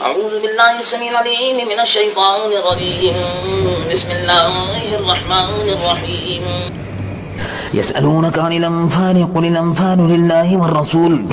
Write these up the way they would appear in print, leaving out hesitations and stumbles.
أعوذ بالله السميع العليم من الشيطان الرجيم. بسم الله الرحمن الرحيم. يسألونك عن الأنفال قل الأنفال لله والرسول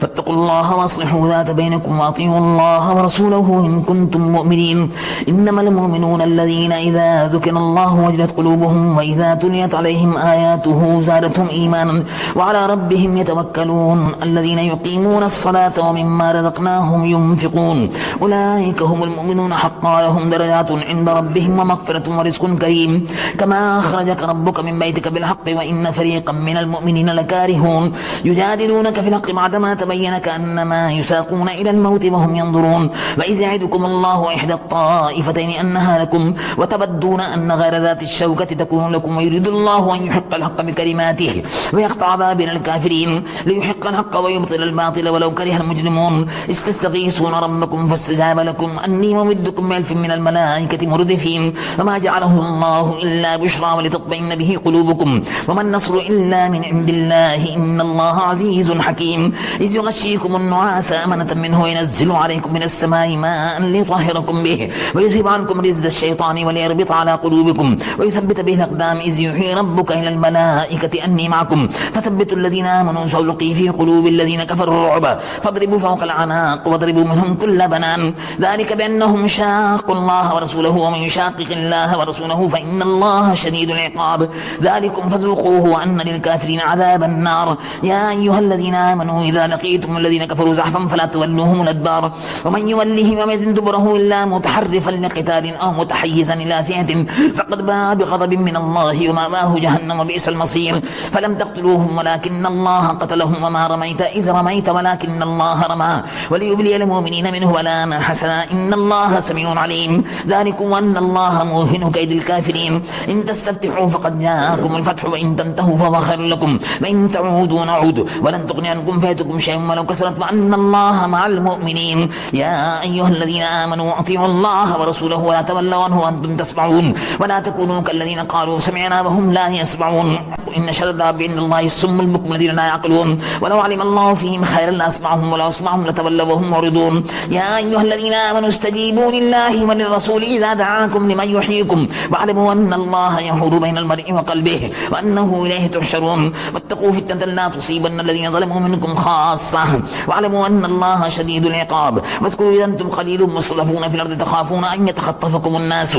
فاتقوا الله وأصلحوا ذات بينكم وأطيعوا الله ورسوله إن كنتم مؤمنين. إنما المؤمنون الذين إذا ذكر الله وجلت قلوبهم وإذا تليت عليهم آياته زادتهم إيمانا وعلى ربهم يتوكلون. الذين يقيمون الصلاة ومما رزقناهم ينفقون أولئك هم المؤمنون حقا لهم درجات عند ربهم ومغفرة ورزق كريم. كما أخرجك ربك من بيتك بالحق وإن فريقا من المؤمنين لكارهون. يجادلونك في الحق بعدما تبين كأنما يساقون إلى الموت وهم ينظرون. وإذ يعدكم الله إحدى الطائفتين أنها لكم وتبدون أن غير ذات الشوكة تكون لكم ويريد الله أن يحق الحق بكلماته ويقطع دابر الكافرين ليحق الحق ويبطل الباطل ولو كره المجرمون. استستغيثون ربكم فاستجاب لكم أني ممدكم بألف من الملائكة مردفين. وما جعله الله إلا بشرى ولتطمئن به قلوبكم وما النصر إلا من عند الله إن الله عزيز حكيم. إذ يغشيكم النعاس أمنة منه وينزل عليكم من السماء ماء ليطهركم به ويذهب عنكم رجز الشيطان وليربط على قلوبكم ويثبت به الأقدام. إذ يوحي ربك إلى الملائكة أني معكم فثبتوا الذين آمنوا سألقي في قلوب الذين كفروا الرعب فاضربوا فوق الأعناق واضربوا منهم كل بنان. ذلك بأنهم شاقوا الله ورسوله ومن يشاقق الله ورسوله فإن الله شديد العقاب. ذلكم فذوقوه وأن للكافرين عذاب النار. يا أيها الذين آمنوا إذا لقيتم الذين كفروا زحفا فلا تولوهم الأدبار ومن يولهم وما يزن دبره إلا متحرفا لقتال أو متحيزا إلى فئة فقد باء بغضب من الله ومأواه جهنم وبئس المصير. فلم تقتلوهم ولكن الله قتلهم وما رميت إذ رميت ولكن الله رمى وليبلي المؤمنين منه بلاء حسنا إن الله سميع عليم. ذلكم أن الله موهن كيد الكافرين. إن تستفتحوا فقد جاءكم الفتح وإن تنتهوا فهو خير لكم وإن تعودوا نعود ولن تغني عنكم فيتكم شيئا ولو كثرت وأن الله مع المؤمنين. يا أيها الذين آمنوا أطيعوا الله ورسوله ولا تولوا عنه وأنتم تسمعون ولا تكونوا كالذين قالوا سمعنا وهم لا يسمعون. إن شر الدواب عند الله الصم البكم الذين لا يعقلون ولو علم الله فيهم خيرا لأسمعهم ولو أسمعهم لتولوا وهم معرضون. يا أيها الذين آمنوا استجيبوا لله وللرسول إذا دعاكم لمن يحييكم واعلموا أن الله يحول بين المرء وقلبه وأنه إليه تحشرون. واتقوا فتنة لا تصيبن الذين ظلموا منكم خاصة واعلموا أن الله شديد العقاب. واذكروا إذا أنتم قليل مصرفون في الأرض تخافون أن يتخطفكم الناس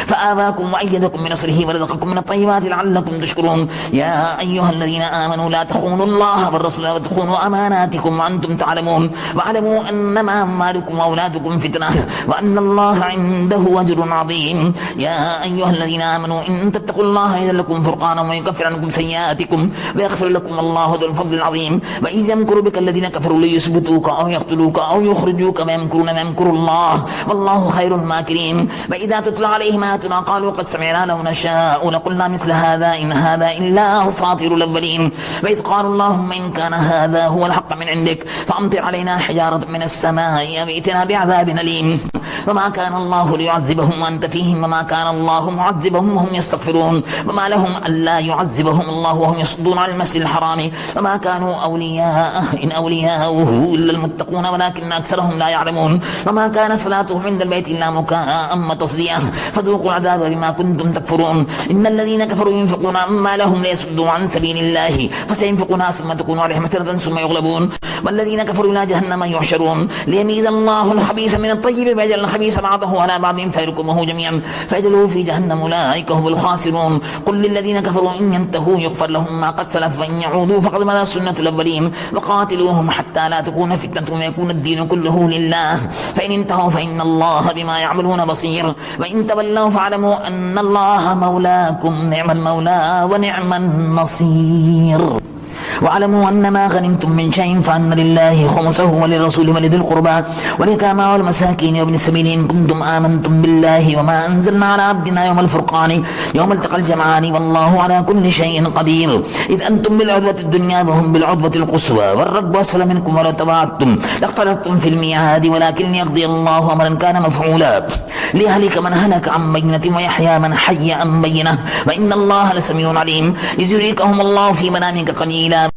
فآواكم وأيدكم بنصره ورزقكم من الطيبات لعلكم تشكرون. يا أيها الذين آمنوا لا تخونوا الله والرسول وتخونوا أماناتكم وأنتم تعلمون واعلموا أنما أموالكم وأولادكم فتنة وأن الله عنده أجر عظيم. يا أيها الذين آمنوا إن تتقوا الله يجعل لكم فرقانا ويكفر عنكم سيئاتكم ويغفر لكم الله ذو الفضل العظيم. وإذ يمكر بك الذين كفروا ليثبتوك أو يقتلوك أو يخرجوك ويمكرون ويمكر الله والله خير الماكرين. وإذا تتلى عليهم آياتنا قالوا قد سمعنا لو نشاء لقلنا مثل هذا إن هذا إلا أساطير الأولين. وإذ قالوا اللهم إن كان هذا هو الحق من عندك فأمطر علينا حجارة من السماء أو ائتنا بعذاب أليم. وما كان الله ليعذبهم وأنت فيهم وما كان الله معذبهم وهم يستغفرون وما لهم ألا يعذبهم الله وهم يصدون عن المسجد الحرام وما كانوا أولياء إن أولياؤه إلا المتقون ولكن أكثرهم لا يعلمون. وما كان صلاتهم عند البيت إلا مكاء وتصديا فذوقوا العذاب بما كنتم تكفرون. إن الذين كفروا ينفقون أموالهم ليصدوا عن سبيل الله فسينفقونها ثم تكون عليهم حسرة ثم يغلبون والذين كفروا إلى جهنم يحشرون ليميز الله الخبيث من الطيب فيجعل الخبيث بعضه على بعض فيركمه جميعا فيجعلوه في جهنم أولئك هم الخاسرون. قل للذين كفروا إن ينتهوا يغفر لهم ما قد سلف وإن يعودوا فقد مضت سنة الأولين وقاتلوهم حتى لا تكون فتنة ويكون الدين كله لله فإن انتهوا فإن الله بما يعملون بصير. وإن تولوا فاعلموا أن الله مولاكم نعم المولى ونعم النصير. واعلموا أن ما غنمتم من شيء فأن لله خمسه وللرسول ولذي القربى واليتامى والمساكين وابن السبيل إن كنتم آمنتم بالله وما أنزلنا على عبدنا يوم الفرقان يوم التقى الجمعان والله على كل شيء قدير. إذ أنتم بالعدوة الدنيا وهم بالعدوة القصوى والركب أسفل منكم ولو تبعتم لاختلفتم في الميعاد ولكن يقضي الله أمرا كان مفعولا ليهلك من هلك عن بينة ويحيى من حي عن بينة وإن الله لسميع عليم. إذ يريكهم الله في منامك قليلا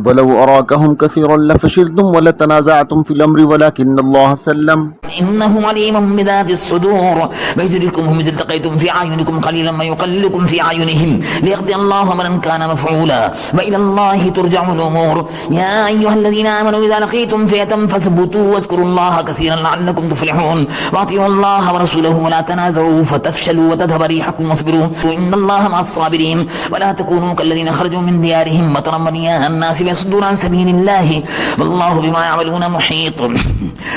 ولو أراكهم كثيرا لفشلتم ولتنازعتم في الأمر ولكن الله سلم. إنه عليم بذات الصدور ويدركهم إذ التقيتم في أعينكم قليلا ما يقللكم في أعينهم ليقضي الله أمرا كان مفعولا وإلى الله ترجع الأمور يا أيها الذين آمنوا إذا لقيتم فئة فاثبتوا واذكروا الله كثيرا لعلكم تفلحون وأطيعوا الله ورسوله ولا تنازعوا فتفشلوا وتذهب ريحكم واصبروا إن الله مع الصابرين ولا تكونوا كالذين خرجوا من ديارهم بطرا ورئاء الناس ويصدون عن سبيل الله والله بما يعملون محيط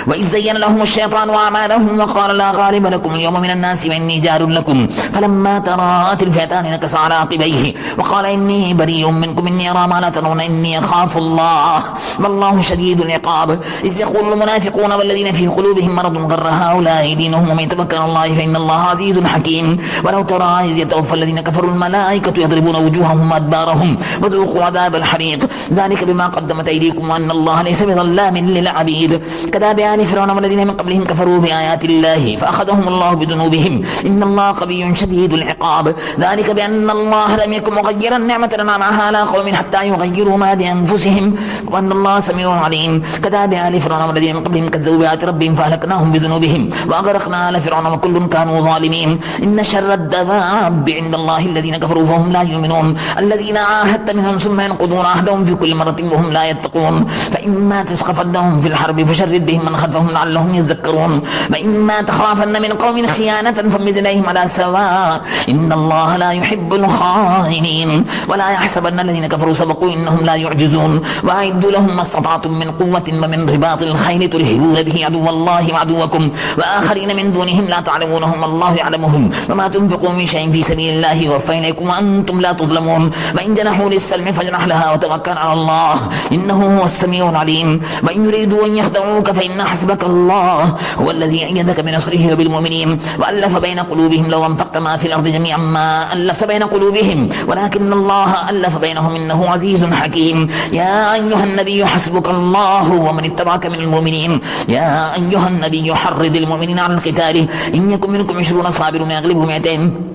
وإذ زين لهم الشيطان أعمالهم وقال لا غالب لكم اليوم من الناس وإني جار لكم فلما تراءت الفئتان نكص على عقبيه وقال إني بريء منكم إني أرى ما لا ترون إني أخاف الله والله شديد العقاب إذ يقول المنافقون والذين في قلوبهم مرض غر هؤلاء دينهم ومن يتوكل على الله فإن الله عزيز حكيم ولو ترى إذ يتوفى الذين كفروا الملائكة يضربون وجوههم وأدبارهم وذوقوا عذاب الحريق ذلك بما قدمت أيديكم وأن الله ليس بظلام للعبيد كذاب آل فرعون والذين من قبلهم كفروا بآيات الله فأخذهم الله بذنوبهم إن الله قوي شديد العقاب ذلك بأن الله لم يكن مغيرا نعمة أنعمها على قوم حتى يغيروا ما بأنفسهم وأن الله سميع عليم كذاب آل فرعون والذين من قبلهم كذبوا بآيات ربهم فأهلكناهم بذنوبهم وأغرقنا آل فرعون وكل كانوا ظالمين إن شر الدواب عند الله الذين كفروا فهم لا يؤمنون الذين عاهدت منهم ثم ينقضون عهدهم في كل مرة وهم لا يتقون فإما تسخفنهم في الحرب فشرد بهم من خلفهم لعلهم يذكرون وإما تخافن من قوم خيانة فامد إليهم على سواء إن الله لا يحب الخائنين ولا يحسبن الذين كفروا سبقوا إنهم لا يعجزون وأعدوا لهم ما استطعتم من قوة ومن رباط الخيل ترهبون به عدو الله وعدوكم وآخرين من دونهم لا تعلمونهم الله يعلمهم وما تنفقوا من شيء في سبيل الله يوفى إليكم وأنتم لا تظلمون وإن جنحوا للسلم فاجنح لها وتوكل على الله إنه هو السميع العليم وإن يريدوا أن يخدعوك فإن حسبك الله هو الذي أيدك بنصره وبالمؤمنين وألف بين قلوبهم لو أنفقت ما في الأرض جميعا ما ألفت بين قلوبهم ولكن الله ألف بينهم إنه عزيز حكيم يا أيها النبي حسبك الله ومن اتبعك من المؤمنين يا أيها النبي حرض المؤمنين على القتال إن يكن منكم 20 صابرون يغلبهم 200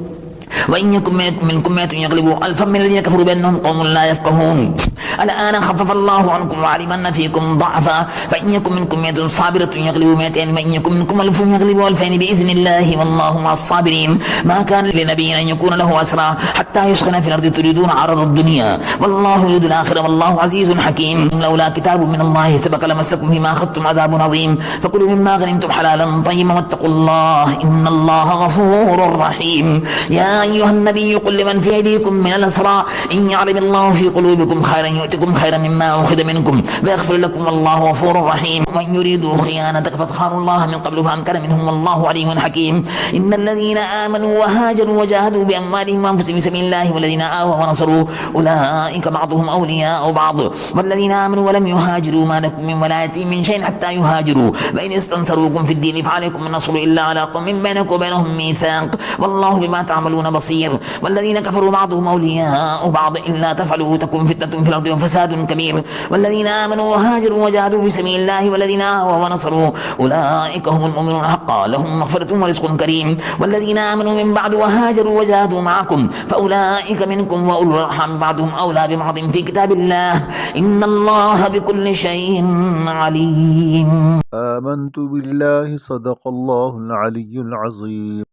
وإن يكن منكم 100 يغلبوا ألفا من الذين كفروا بأنهم قوم لا يفقهون الآن خفف الله عنكم وعلم أن فيكم ضعفا فإن يكن منكم 100 صابرة يغلبوا 200 وإن يكن منكم 1000 يغلبوا 2000 بإذن الله والله مع الصابرين ما كان لنبي أن يكون له أسرى حتى يسخن في الأرض تريدون عرض الدنيا والله يريد الآخرة والله عزيز حكيم لولا كتاب من الله سبق لمسكم فيما أخذتم عذاب عظيم فكلوا مما غنمتم حلالا طيبا واتقوا الله إن الله غفور رحيم يا أيها النبي قل لمن في أيديكم من الأسرى إن يعلم الله في قلوبكم خيرا يؤتكم خيرا مما أخذ منكم ويغفر لكم والله غفور رحيم وإن يريدوا خيانتك فاخانوا الله من قبل فأمكن منهم والله عليم حكيم إن الذين آمنوا وهاجروا وجاهدوا بأموالهم وأنفسهم في سبيل الله والذين آووا ونصروا أولئك بعضهم أولياء بعض والذين آمنوا ولم يهاجروا ما لكم من ولايتهم من شيء حتى يهاجروا وإن استنصروكم في الدين فعليكم النصر إلا على قوم بينكم وبينهم ميثاق والله بما تعملون بصير والذين كفروا بعضهم أولياء بعض إلا تفعلوا تكن فتنة في الأرض وفساد كبير والذين آمنوا وهاجروا وجاهدوا في سبيل الله والذين آووا ونصروا أولئك هم المؤمنون حقا لهم مغفرة ورزق كريم والذين آمنوا من بعد وهاجروا وجاهدوا معكم فأولئك منكم وأولو الأرحام بعضهم أولى ببعض في كتاب الله إن الله بكل شيء عليم آمنت بالله صدق الله العلي العظيم